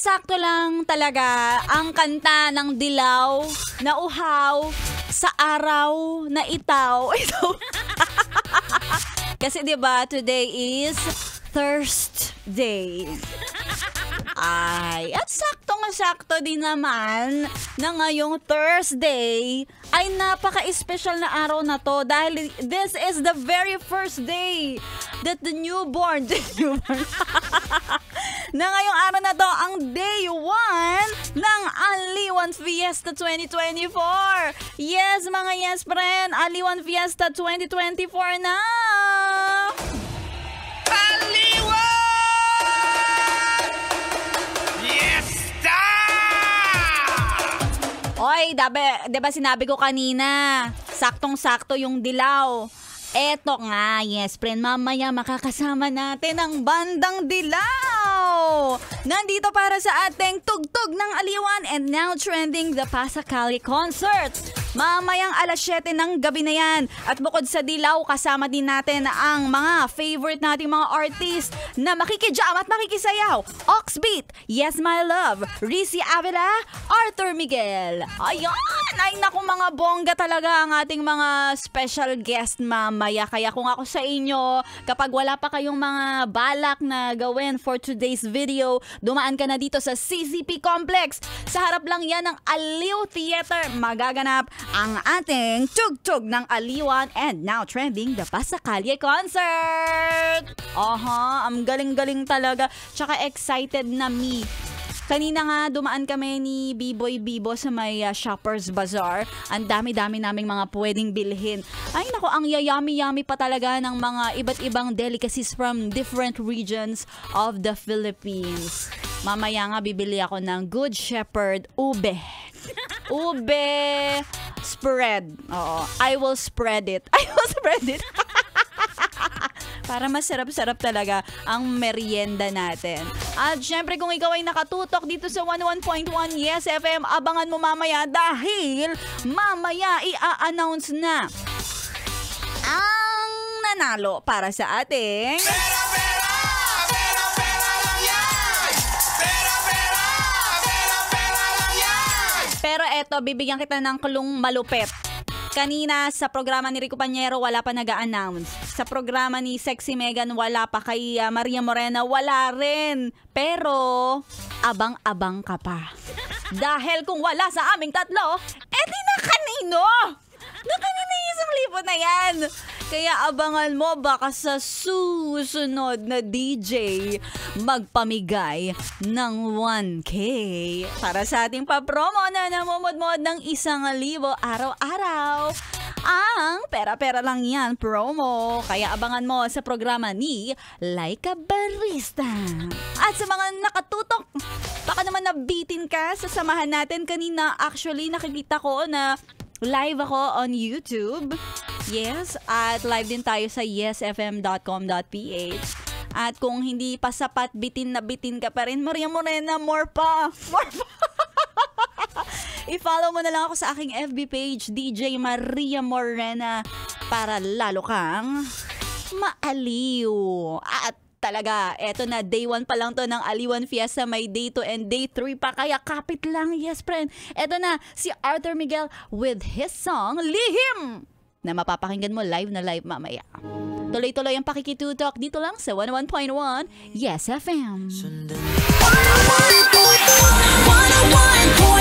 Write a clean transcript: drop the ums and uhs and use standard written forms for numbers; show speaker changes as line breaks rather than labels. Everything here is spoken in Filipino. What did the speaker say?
sakto lang talaga ang kanta ng dilaw na uhaw sa araw na itaw. Kasi 'di ba, today is Thursday. Ay, at sakto din naman na ngayong Thursday ay napaka-espesyal na araw na to dahil this is the very first day that the newborn na ngayong araw na to ang day 1 ng Aliwan Fiesta 2024. Yes, mga yes friend, Aliwan Fiesta 2024 na! Oy, diba sinabi ko kanina, saktong-sakto yung dilaw. Eto nga, yes friend, mamaya makakasama natin ang bandang dilaw. Nandito para sa ating tugtog ng Aliwan and now trending the Pasacalye concert. Mamayang alas 7 ng gabi na yan. At bukod sa dilaw, kasama din natin ang mga favorite nating mga artist na makikijam at makikisayaw. Oxbeat, Yes My Love, Rizzy Avila, Arthur Miguel. Ayan! Ay naku, mga bongga talaga ang ating mga special guest mamaya. Kaya kung ako sa inyo, kapag wala pa kayong mga balak na gawin for today's video, dumaan ka na dito sa CCP Complex. Sa harap lang yan ng Aliw Theater. Magaganap ang ating tugtog ng Aliwan and now trending the Pasacalye concert. Ang galing-galing talaga. Tsaka excited na me. Kanina nga dumaan kami ni B-Boy Bibo sa may Shoppers Bazaar. Ang dami-dami naming mga pwedeng bilhin. Ay nako, ang yummy pa talaga ng mga iba't ibang delicacies from different regions of the Philippines. Mamaya nga bibili ako ng Good Shepherd ube. Ube spread. Oo, I will spread it. Para masarap-sarap talaga ang merienda natin. At syempre kung ikaw ay nakatutok dito sa 101.1 Yes FM, abangan mo mamaya dahil mamaya i-announce na ang nanalo para sa ating Pero eto, bibigyan kita ng kulong malupit. Kanina sa programa ni Rico Pañero, wala pa nag-a-announce. Sa programa ni Sexy Megan, wala pa. Kay Maria Morena, wala rin. Pero, abang-abang ka pa. Dahil kung wala sa aming tatlo, edi na kanino? Na kanina yung 1,000 na yan. Kaya abangan mo, baka sa susunod na DJ magpamigay ng 1K para sa ating papromo na namumod-mod ng 1,000 araw-araw. Ang pera-pera lang yan promo. Kaya abangan mo sa programa ni Laika Barista. At sa mga nakatutok, baka naman nabitin ka sa samahan natin kanina. Actually, nakikita ko na live ako on YouTube. Yes, at live din tayo sa yesfm.com.ph. At kung hindi pa sapat, bitin na bitin ka pa rin, Maria Morena, more pa. I-follow mo na lang ako sa aking FB page, DJ Maria Morena, para lalo kang maaliw. At talaga, eto na, day 1 pa lang to ng Aliwan Fiesta, may day 2 and day 3 pa, kaya kapit lang, yes friend. Eto na, si Arthur Miguel with his song, Lihim, na mapapakinggan mo live na live mamaya. Tuloy-tuloy ang pakikitutok dito lang sa 101.1 Yes FM. 101.1